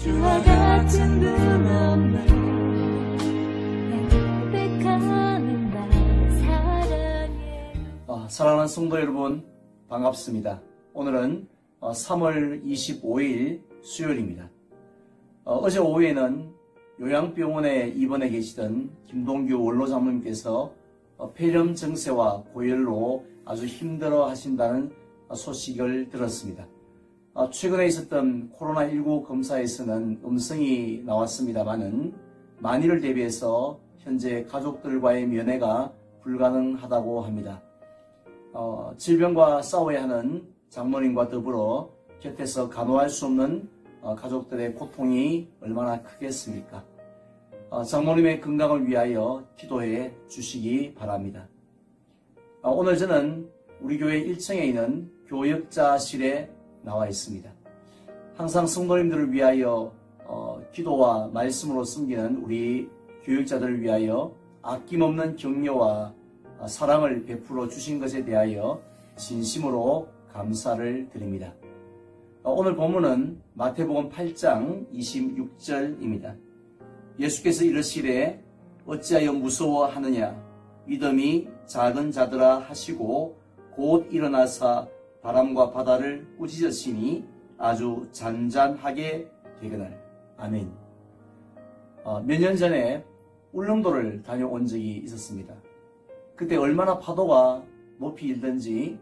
주와 같은 분 없네. 고백하는 나 사랑해. 사랑하는 성도 여러분, 반갑습니다. 오늘은 3월 25일 수요일입니다. 어제 오후에는 요양병원에 입원해 계시던 김동규 원로장로님께서 폐렴 증세와 고열로 아주 힘들어 하신다는 소식을 들었습니다. 최근에 있었던 코로나19 검사에서는 음성이 나왔습니다만은 만일을 대비해서 현재 가족들과의 면회가 불가능하다고 합니다. 질병과 싸워야 하는 장모님과 더불어 곁에서 간호할 수 없는 가족들의 고통이 얼마나 크겠습니까? 장모님의 건강을 위하여 기도해 주시기 바랍니다. 오늘 저는 우리 교회 1층에 있는 교역자실에 나와 있습니다. 항상 성도님들을 위하여 기도와 말씀으로 섬기는 우리 교역자들을 위하여 아낌없는 격려와 사랑을 베풀어 주신 것에 대하여 진심으로 감사를 드립니다. 오늘 본문은 마태복음 8장 26절입니다. 예수께서 이르시되 어찌하여 무서워하느냐 믿음이 작은 자들아 하시고 곧 일어나사 바람과 바다를 꾸짖으시니 아주 잔잔하게 되거늘. 아멘. 몇 년 전에 울릉도를 다녀온 적이 있었습니다. 그때 얼마나 파도가 높이 일던지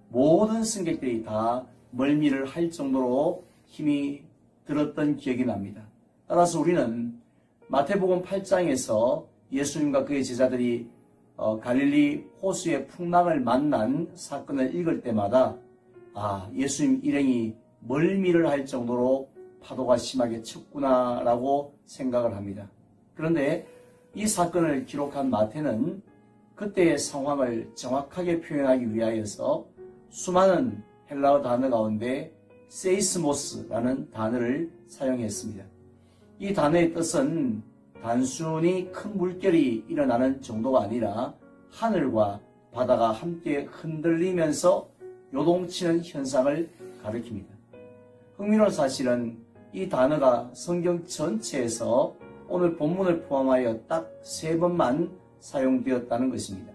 모든 승객들이 다 멀미를 할 정도로 힘이 들었던 기억이 납니다. 따라서 우리는 마태복음 8장에서 예수님과 그의 제자들이 갈릴리 호수의 풍랑을 만난 사건을 읽을 때마다 예수님 일행이 멀미를 할 정도로 파도가 심하게 쳤구나 라고 생각을 합니다. 그런데 이 사건을 기록한 마태는 그때의 상황을 정확하게 표현하기 위하여서 수많은 헬라어 단어 가운데 세이스모스라는 단어를 사용했습니다. 이 단어의 뜻은 단순히 큰 물결이 일어나는 정도가 아니라 하늘과 바다가 함께 흔들리면서 요동치는 현상을 가리킵니다. 흥미로운 사실은 이 단어가 성경 전체에서 오늘 본문을 포함하여 딱 3번만 사용되었다는 것입니다.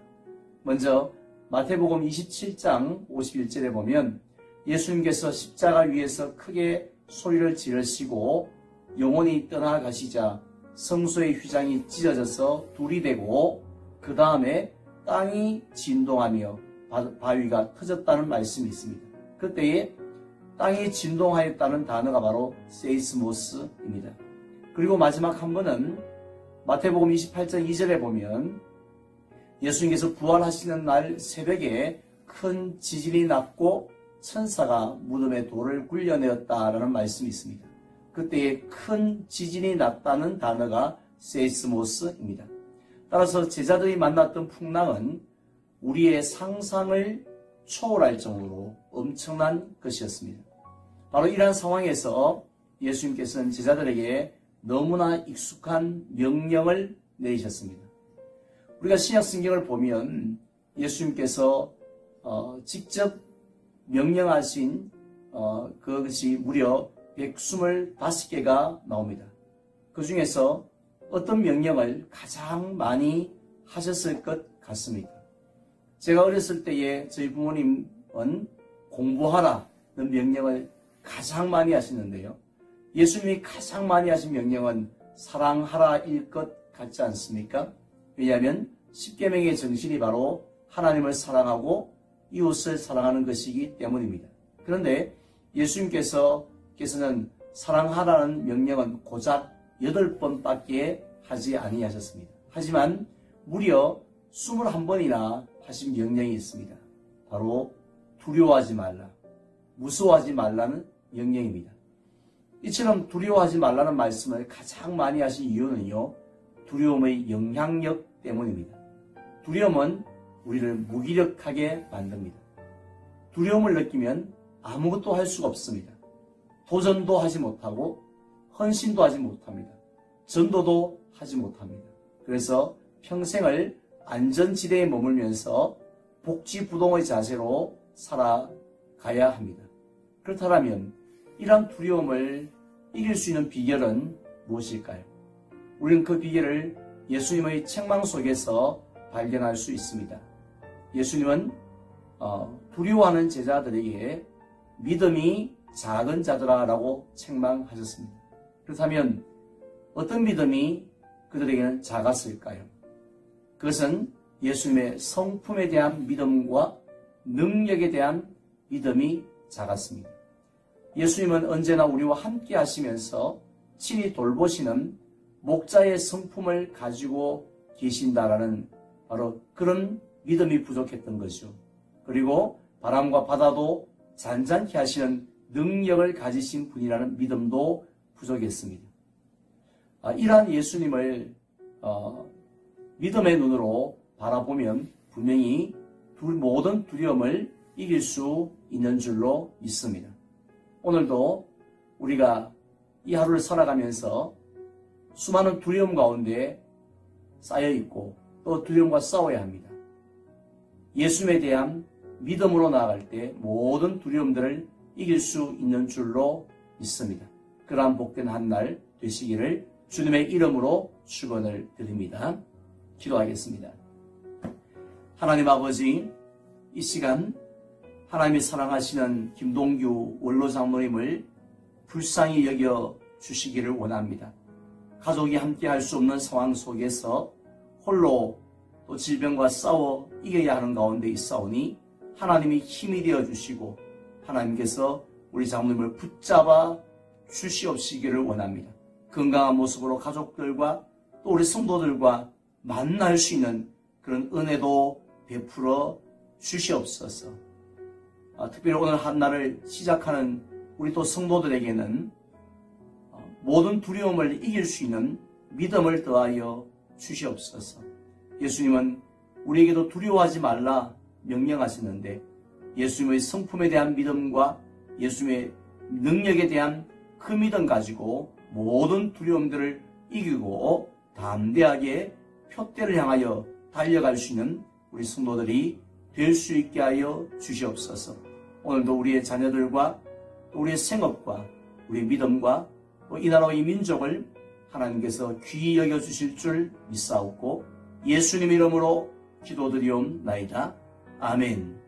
먼저 마태복음 27장 51절에 보면 예수님께서 십자가 위에서 크게 소리를 지르시고 영혼이 떠나가시자 성소의 휘장이 찢어져서 둘이 되고 그 다음에 땅이 진동하며 바위가 터졌다는 말씀이 있습니다. 그때에 땅이 진동하였다는 단어가 바로 세이스모스입니다. 그리고 마지막 한 번은 마태복음 28장 2절에 보면 예수님께서 부활하시는 날 새벽에 큰 지진이 났고 천사가 무덤에 돌을 굴려내었다라는 말씀이 있습니다. 그때에 큰 지진이 났다는 단어가 세이스모스입니다. 따라서 제자들이 만났던 풍랑은 우리의 상상을 초월할 정도로 엄청난 것이었습니다. 바로 이러한 상황에서 예수님께서는 제자들에게 너무나 익숙한 명령을 내리셨습니다. 우리가 신약 성경을 보면 예수님께서 직접 명령하신 그것이 무려 125개가 나옵니다. 그 중에서 어떤 명령을 가장 많이 하셨을 것 같습니까? 제가 어렸을 때에 저희 부모님은 공부하라는 명령을 가장 많이 하시는데요. 예수님이 가장 많이 하신 명령은 사랑하라일 것 같지 않습니까? 왜냐하면 십계명의 정신이 바로 하나님을 사랑하고 이웃을 사랑하는 것이기 때문입니다. 그런데 예수님께서는 사랑하라는 명령은 고작 8번밖에 하지 아니하셨습니다. 하지만 무려 21번이나 하신 명령이 있습니다. 바로 두려워하지 말라, 무서워하지 말라는 명령입니다. 이처럼 두려워하지 말라는 말씀을 가장 많이 하신 이유는요, 두려움의 영향력 때문입니다. 두려움은 우리를 무기력하게 만듭니다. 두려움을 느끼면 아무것도 할 수가 없습니다. 도전도 하지 못하고 헌신도 하지 못합니다. 전도도 하지 못합니다. 그래서 평생을 안전지대에 머물면서 복지부동의 자세로 살아가야 합니다. 그렇다면 이러한 두려움을 이길 수 있는 비결은 무엇일까요? 우리는 그 비결을 예수님의 책망 속에서 발견할 수 있습니다. 예수님은 두려워하는 제자들에게 믿음이 작은 자들아 라고 책망하셨습니다. 그렇다면 어떤 믿음이 그들에게는 작았을까요? 그것은 예수님의 성품에 대한 믿음과 능력에 대한 믿음이 작았습니다. 예수님은 언제나 우리와 함께 하시면서 친히 돌보시는 목자의 성품을 가지고 계신다라는 바로 그런 믿음이 부족했던 거죠. 그리고 바람과 바다도 잔잔케 하시는 능력을 가지신 분이라는 믿음도 부족했습니다. 이러한 예수님을 믿음의 눈으로 바라보면 분명히 모든 두려움을 이길 수 있는 줄로 믿습니다. 오늘도 우리가 이 하루를 살아가면서 수많은 두려움 가운데 쌓여있고 또 두려움과 싸워야 합니다. 예수님에 대한 믿음으로 나아갈 때 모든 두려움들을 이길 수 있는 줄로 믿습니다. 그러한 복된 한 날 되시기를 주님의 이름으로 축원을 드립니다. 기도하겠습니다. 하나님 아버지, 이 시간 하나님이 사랑하시는 김동규 원로장로님을 불쌍히 여겨 주시기를 원합니다. 가족이 함께 할 수 없는 상황 속에서 홀로 또 질병과 싸워 이겨야 하는 가운데 있사오니 하나님이 힘이 되어 주시고 하나님께서 우리 장로님을 붙잡아 주시옵시기를 원합니다. 건강한 모습으로 가족들과 또 우리 성도들과 만날 수 있는 그런 은혜도 베풀어 주시옵소서. 특별히 오늘 한 날을 시작하는 우리 또 성도들에게는 모든 두려움을 이길 수 있는 믿음을 더하여 주시옵소서. 예수님은 우리에게도 두려워하지 말라 명령하셨는데 예수님의 성품에 대한 믿음과 예수님의 능력에 대한 그 믿음 가지고 모든 두려움들을 이기고 담대하게 표대를 향하여 달려갈 수 있는 우리 성도들이 될 수 있게 하여 주시옵소서. 오늘도 우리의 자녀들과 또 우리의 생업과 우리의 믿음과 또 이 나라와 이 민족을 하나님께서 귀히 여겨주실 줄 믿사옵고 예수님 이름으로 기도드리옵나이다. 아멘.